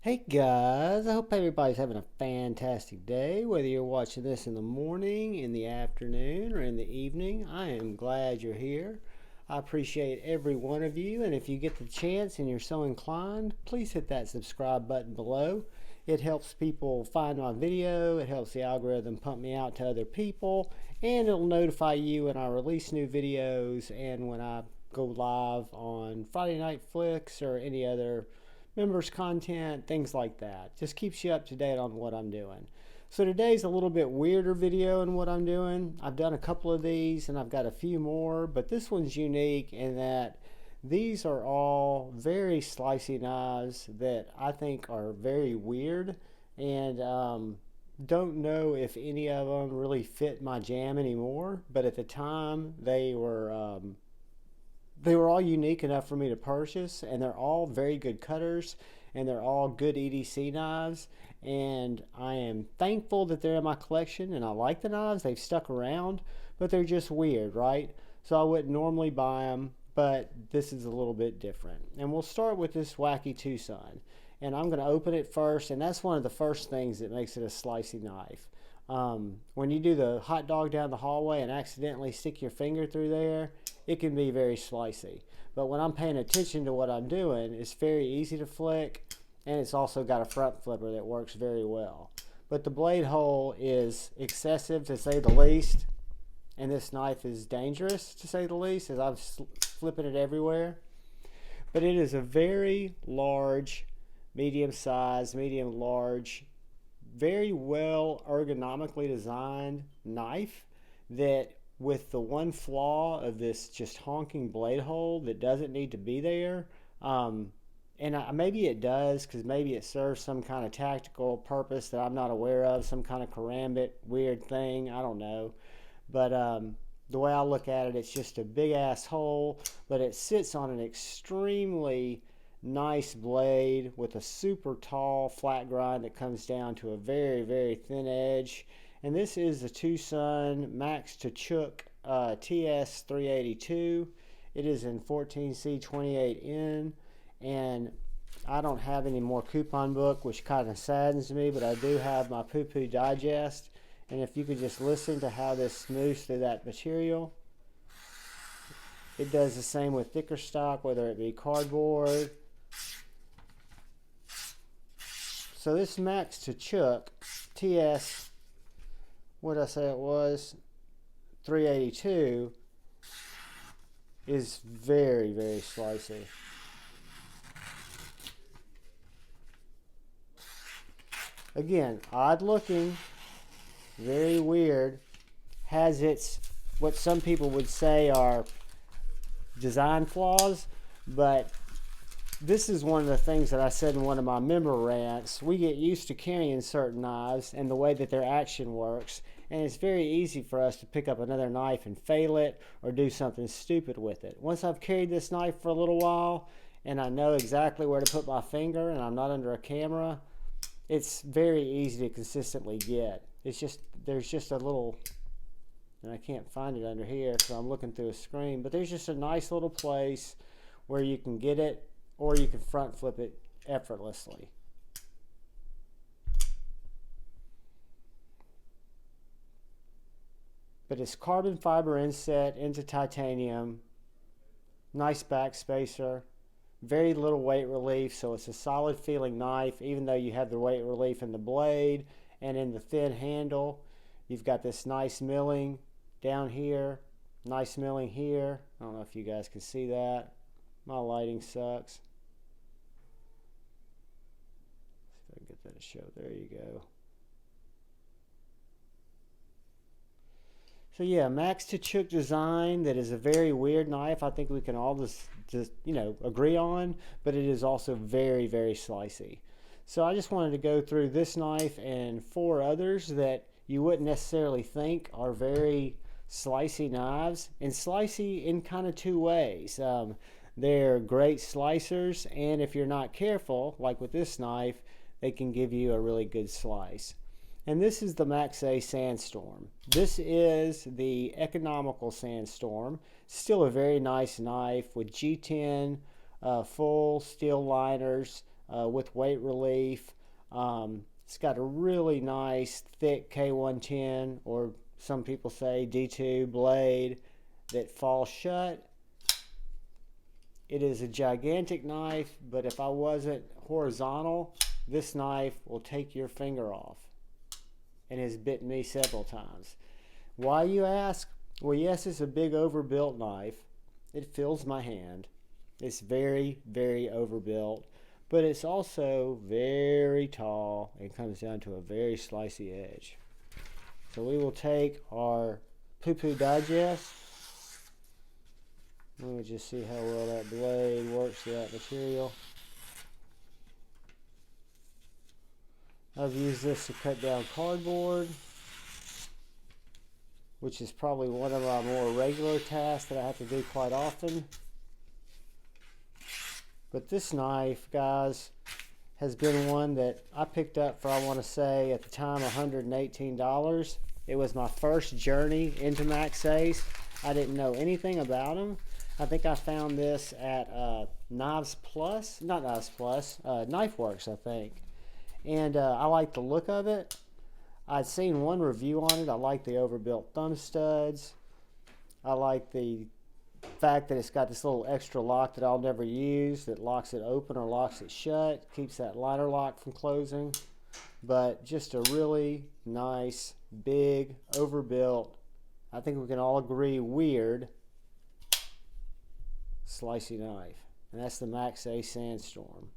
Hey guys, I hope everybody's having a fantastic day. Whether you're watching this in the morning, in the afternoon, or in the evening, I am glad you're here. I appreciate every one of you, and if you get the chance and you're so inclined, please hit that subscribe button below. It helps people find my video, it helps the algorithm pump me out to other people, and it'll notify you when I release new videos and when I go live on Friday Night Flicks or any other members content, things like that. Just keeps you up to date on what I'm doing. So today's a little bit weirder video in what I'm doing. I've done a couple of these and I've got a few more, but this one's unique in that these are all very slicey knives that I think are very weird, and don't know if any of them really fit my jam anymore, but at the time they were all unique enough for me to purchase, and they're all very good cutters, and they're all good EDC knives, and I am thankful that they're in my collection, and I like the knives. They've stuck around, but they're just weird, right? So I wouldn't normally buy them, but this is a little bit different. And we'll start with this wacky TwoSun, and I'm going to open it first, and that's one of the first things that makes it a slicey knife. When you do the hot dog down the hallway and accidentally stick your finger through there, it can be very slicey. But when I'm paying attention to what I'm doing, it's very easy to flick, and it's also got a front flipper that works very well. But the blade hole is excessive, to say the least, and this knife is dangerous, to say the least, as I'm flipping it everywhere. But it is a very large, medium size, medium large, very well ergonomically designed knife that, with the one flaw of this just honking blade hole that doesn't need to be there, maybe it does, because maybe it serves some kind of tactical purpose that I'm not aware of, some kind of karambit weird thing, I don't know. But the way I look at it, it's just a big ass hole, but it sits on an extremely nice blade with a super tall flat grind that comes down to a very, very thin edge. And this is the TwoSun Maxace TS382. It is in 14C28N, and I don't have any more coupon book, which kind of saddens me, but I do have my Poo Poo Digest. And if you could just listen to how this smooths through that material. It does the same with thicker stock, whether it be cardboard. So this Maxace TS, what did I say it was? 382 is very, very slicey. Again, odd looking, very weird, has its, what some people would say are design flaws, but this is one of the things that I said in one of my member rants. We get used to carrying certain knives and the way that their action works, and it's very easy for us to pick up another knife and fail it or do something stupid with it. Once I've carried this knife for a little while and I know exactly where to put my finger and I'm not under a camera, it's very easy to consistently get. It's just, there's just a little, and I can't find it under here because I'm looking through a screen, but there's just a nice little place where you can get it, or you can front flip it effortlessly. But it's carbon fiber inset into titanium, nice back spacer, very little weight relief, so it's a solid feeling knife, even though you have the weight relief in the blade and in the thin handle. You've got this nice milling down here, nice milling here. I don't know if you guys can see that. My lighting sucks. See if I can get that to show. There you go. So yeah, Maxace design that is a very weird knife. I think we can all just agree on, but it is also very, very slicey. So I just wanted to go through this knife and 4 others that you wouldn't necessarily think are very slicey knives, and slicey in kind of 2 ways. They're great slicers, and if you're not careful, like with this knife, they can give you a really good slice. And this is the Maxace Sandstorm. This is the economical Sandstorm. Still a very nice knife with G10 full steel liners with weight relief. It's got a really nice thick K110, or some people say D2 blade that falls shut. It is a gigantic knife, but if I wasn't horizontal, this knife will take your finger off, and has bitten me several times. Why, you ask? Well, yes, it's a big overbuilt knife. It fills my hand. It's very, very overbuilt, but it's also very tall and comes down to a very slicey edge. So we will take our poo-poo digest. Let me just see how well that blade works with that material. I've used this to cut down cardboard, which is probably one of my more regular tasks that I have to do quite often. But this knife, guys, has been one that I picked up for, I want to say, at the time, $118. It was my first journey into Maxace. I didn't know anything about them. I think I found this at Knives Plus, not Knives Plus, Knife Works, I think. And I like the look of it. I'd seen one review on it. I like the overbuilt thumb studs. I like the fact that it's got this little extra lock that I'll never use that locks it open or locks it shut, keeps that liner lock from closing. But just a really nice, big, overbuilt, I think we can all agree, weird slicey knife. And that's the Maxace Sandstorm.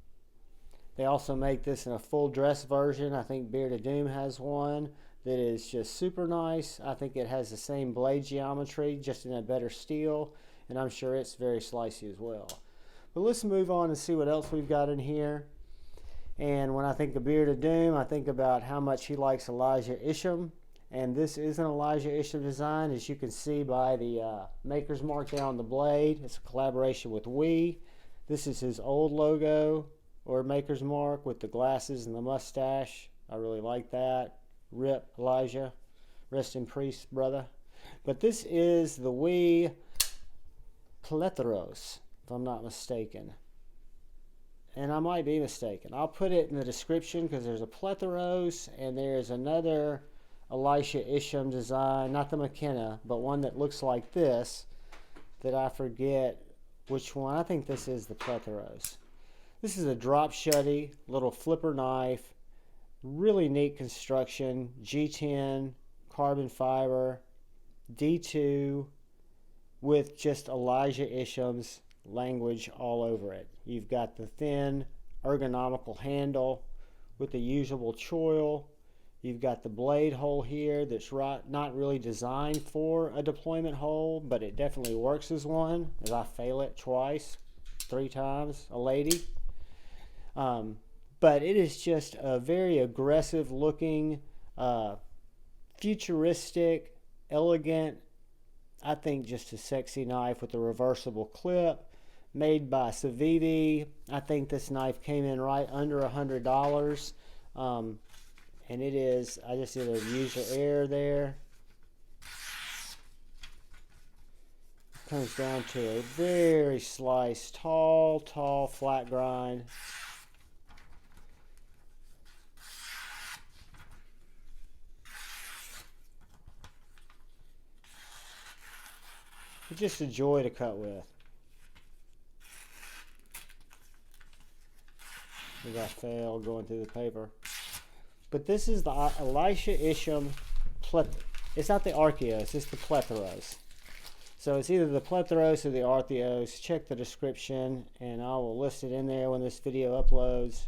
They also make this in a full dress version. I think Bearded Doom has one that is just super nice. I think it has the same blade geometry, just in a better steel, and I'm sure it's very slicey as well. But let's move on and see what else we've got in here. And when I think of Bearded Doom, I think about how much he likes Elijah Isham. And this is an Elijah Isham design, as you can see by the maker's mark down on the blade. It's a collaboration with This is his old logo, or maker's mark, with the glasses and the mustache. I really like that. Rip Elijah. Rest in peace, brother. But this is the Pletharos, if I'm not mistaken. And I might be mistaken. I'll put it in the description, because there's a Pletharos and there's another Elisha Isham design, not the McKenna, but one that looks like this, that I forget which one. I think this is the Pletharos. This is a drop shutty little flipper knife. Really neat construction. G10, carbon fiber, D2, with just Elijah Isham's language all over it. You've got the thin ergonomical handle with the usable choil. You've got the blade hole here that's not really designed for a deployment hole, but it definitely works as one, as I fail it twice, 3 times, a lady. But it is just a very aggressive looking, futuristic, elegant, I think just a sexy knife with a reversible clip, made by Civivi. I think this knife came in right under $100. And it is, I just did a user error there. It comes down to a very sliced, tall, flat grind. It's just a joy to cut with. We got fail going through the paper. But this is the Elisha Isham it's not the Archeos, it's the Pletharos. So it's either the Pletharos or the Archeos. Check the description and I will list it in there when this video uploads.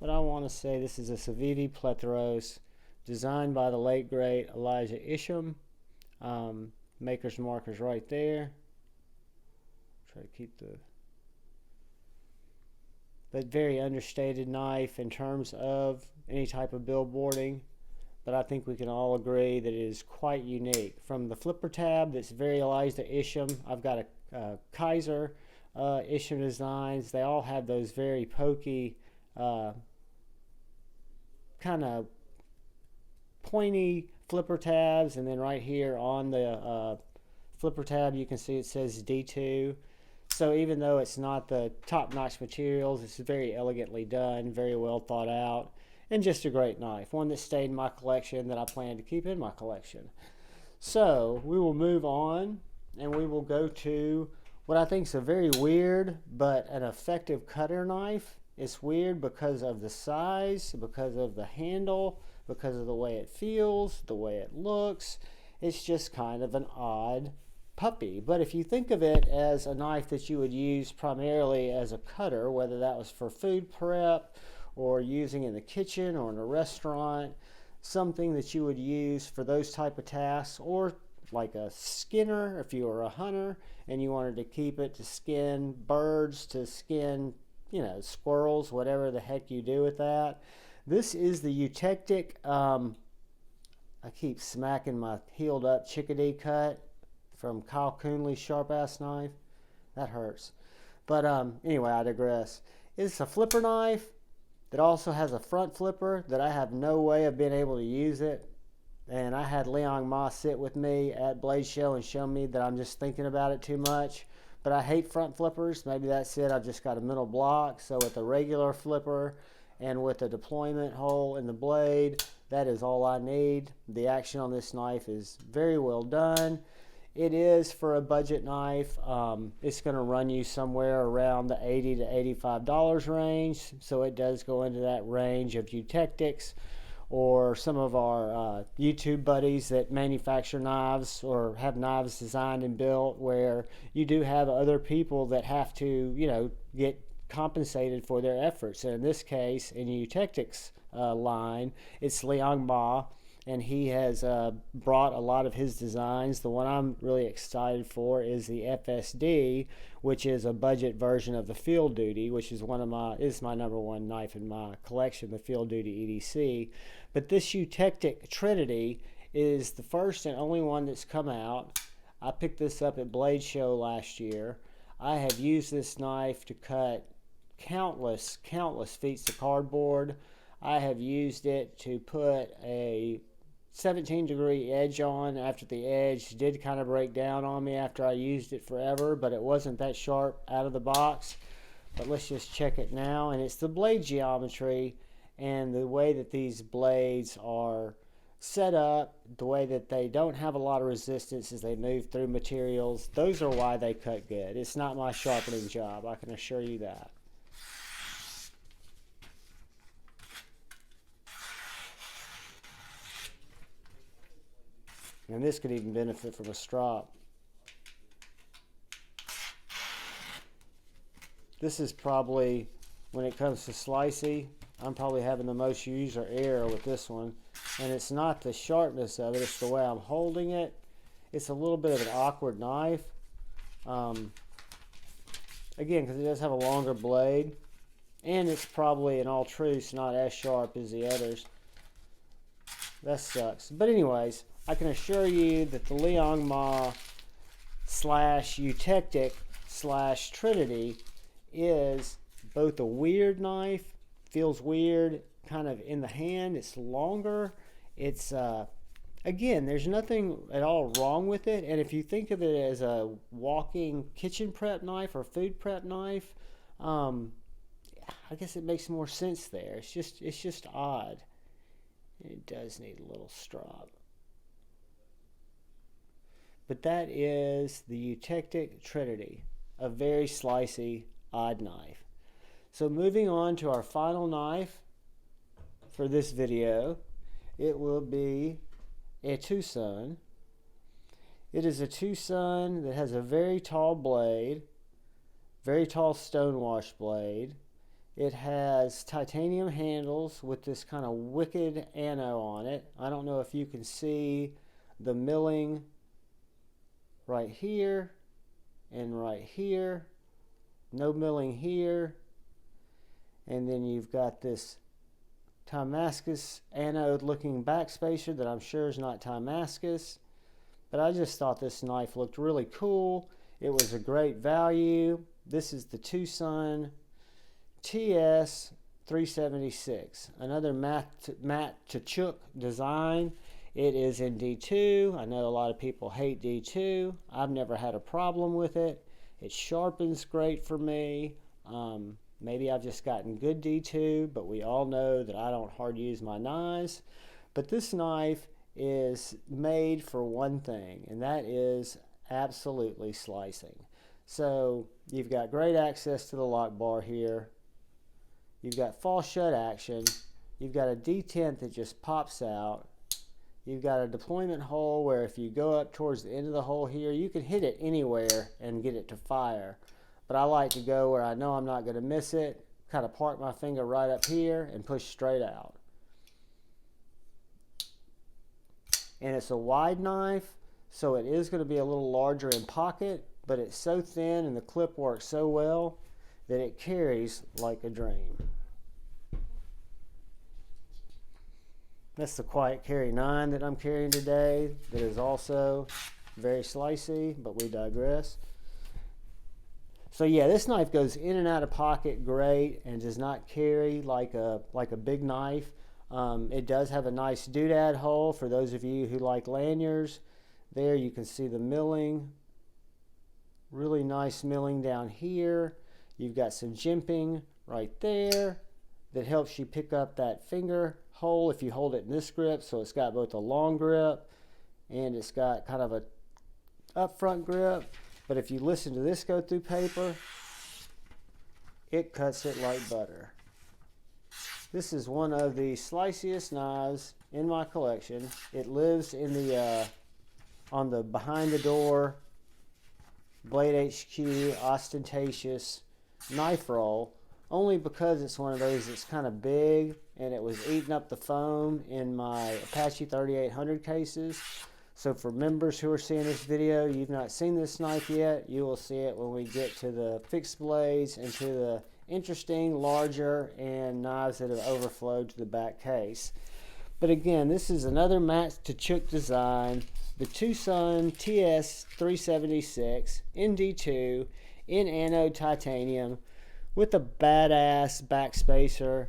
But I want to say this is a Civivi Pletharos, designed by the late great Elijah Isham. Maker's markers right there. Try to keep the... But very understated knife in terms of any type of billboarding. But I think we can all agree that it is quite unique. From the flipper tab that's very Elijah Isham. I've got a Kaiser Isham designs. They all have those very pokey, kind of pointy flipper tabs. And then right here on the flipper tab you can see it says D2. So even though it's not the top-notch materials, it's very elegantly done, very well thought out, and just a great knife. One that stayed in my collection that I plan to keep in my collection. So we will move on and we will go to what I think is a very weird but an effective cutter knife. It's weird because of the size, because of the handle, because of the way it feels, the way it looks. It's just kind of an odd puppy. But if you think of it as a knife that you would use primarily as a cutter, whether that was for food prep or using in the kitchen or in a restaurant, something that you would use for those type of tasks, or like a skinner if you were a hunter and you wanted to keep it to skin birds, to skin, you know, squirrels, whatever the heck you do with that. This is the Eutectic, I keep smacking my healed up chickadee cut from Kyle Coonley's sharp ass knife. That hurts. But anyway, I digress. It's a flipper knife that also has a front flipper that I have no way of being able to use it. And I had Leon Ma sit with me at Blade Show and show me that I'm just thinking about it too much. But I hate front flippers. Maybe that's it. I've just got a mental block. So with a regular flipper and with a deployment hole in the blade, that is all I need. The action on this knife is very well done. It is for a budget knife. It's going to run you somewhere around the $80 to $85 range. So it does go into that range of Eutectics, or some of our YouTube buddies that manufacture knives or have knives designed and built where you do have other people that have to, you know, get compensated for their efforts. And in this case, in Eutectic's line, it's Leon Ma, and he has brought a lot of his designs. The one I'm really excited for is the FSD, which is a budget version of the Field Duty, which is my number one knife in my collection, the Field Duty EDC. But this Eutectic Trinity is the first and only one that's come out. I picked this up at Blade Show last year. I have used this knife to cut countless feet of cardboard. I have used it to put a 17-degree edge on after the edge did kind of break down on me after I used it forever, but it wasn't that sharp out of the box. But let's just check it now. And it's the blade geometry and the way that these blades are set up, the way that they don't have a lot of resistance as they move through materials. Those are why they cut good. It's not my sharpening job, I can assure you that. And this could even benefit from a strop. This is probably, when it comes to slicey, I'm probably having the most user error with this one. And it's not the sharpness of it, it's the way I'm holding it. It's a little bit of an awkward knife. Again, because it does have a longer blade. And it's probably, in all truth, not as sharp as the others. That sucks. But anyways, I can assure you that the Leon Ma / Eutectic / Trinity is both a weird knife, feels weird kind of in the hand, it's longer, it's again, there's nothing at all wrong with it. And if you think of it as a walking kitchen prep knife or food prep knife, I guess it makes more sense there. It's just odd. It does need a little strop. But that is the Eutectic Trinity, a very slicey, odd knife. So moving on to our final knife for this video, it will be a TwoSun. It is a TwoSun that has a very tall blade, very tall stonewash blade. It has titanium handles with this kind of wicked ano on it. I don't know if you can see the milling right here and right here. No milling here. And then you've got this Damascus anode looking backspacer that I'm sure is not Damascus. But I just thought this knife looked really cool. It was a great value. This is the TwoSun TS376, another matte to chook design. It is in D2. I know a lot of people hate D2. I've never had a problem with it. It sharpens great for me. Maybe I've just gotten good D2, but we all know that I don't hard use my knives. But this knife is made for one thing, and that is absolutely slicing. So you've got great access to the lock bar here. You've got false shut action. You've got a detent that just pops out. You've got a deployment hole where if you go up towards the end of the hole here, you can hit it anywhere and get it to fire. But I like to go where I know I'm not going to miss it, kind of park my finger right up here and push straight out. And it's a wide knife, so it is going to be a little larger in pocket, but it's so thin and the clip works so well that it carries like a dream. That's the Quiet Carry 9 that I'm carrying today, that is also very slicey, but we digress. So yeah, this knife goes in and out of pocket great and does not carry like a big knife. It does have a nice doodad hole for those of you who like lanyards. There you can see the milling. Really nice milling down here. You've got some jimping right there that helps you pick up that finger hole if you hold it in this grip. So it's got both a long grip and it's got kind of a up front grip. But if you listen to this go through paper, it cuts it like butter. This is one of the sliciest knives in my collection. It lives in the on the behind the door Blade HQ ostentatious knife roll, only because it's one of those that's kind of big and it was eating up the foam in my Apache 3800 cases. So for members who are seeing this video, you've not seen this knife yet, you will see it when we get to the fixed blades and to the interesting, larger, and knives that have overflowed to the back case. But again, this is another Maxace design, the TwoSun TS376 ND2 in anode titanium with a badass backspacer.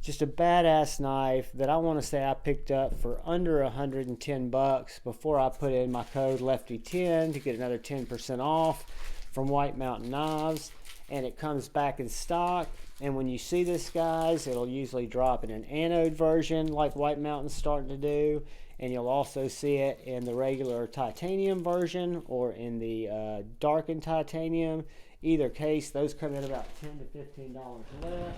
Just a badass knife that I want to say I picked up for under 110 bucks before I put in my code Lefty10 to get another 10% off from White Mountain Knives. And it comes back in stock. And when you see this, guys, it'll usually drop in an anode version like White Mountain's starting to do. And you'll also see it in the regular titanium version or in the darkened titanium. Either case, those come in about $10 to $15 less.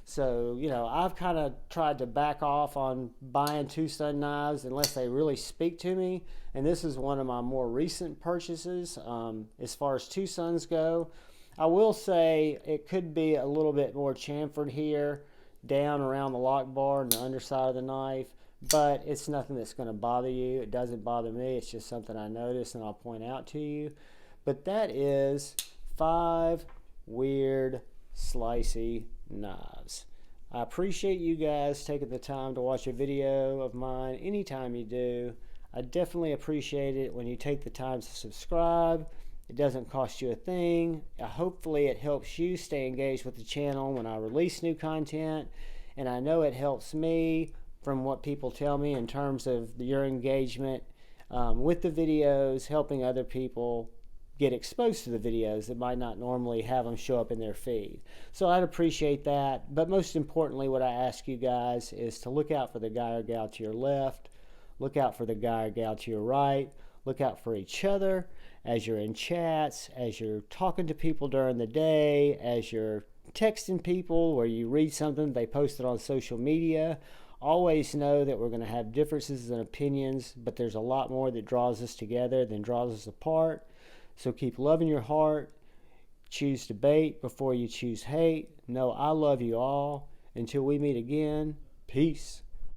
So, you know, I've kind of tried to back off on buying TwoSun knives unless they really speak to me. And this is one of my more recent purchases as far as TwoSuns go. I will say it could be a little bit more chamfered here, down around the lock bar and the underside of the knife. But it's nothing that's going to bother you. It doesn't bother me. It's just something I noticed and I'll point out to you. But that is 5 weird, slicey knives. I appreciate you guys taking the time to watch a video of mine anytime you do. I definitely appreciate it when you take the time to subscribe. It doesn't cost you a thing. Hopefully it helps you stay engaged with the channel when I release new content, and I know it helps me from what people tell me in terms of your engagement with the videos, helping other people get exposed to the videos that might not normally have them show up in their feed. So I'd appreciate that. But most importantly, what I ask you guys is to look out for the guy or gal to your left, look out for the guy or gal to your right, look out for each other as you're in chats, as you're talking to people during the day, as you're texting people where you read something they posted on social media. Always know that we're going to have differences in opinions, but there's a lot more that draws us together than draws us apart. So keep loving your heart. Choose debate before you choose hate. Know I love you all. Until we meet again, peace.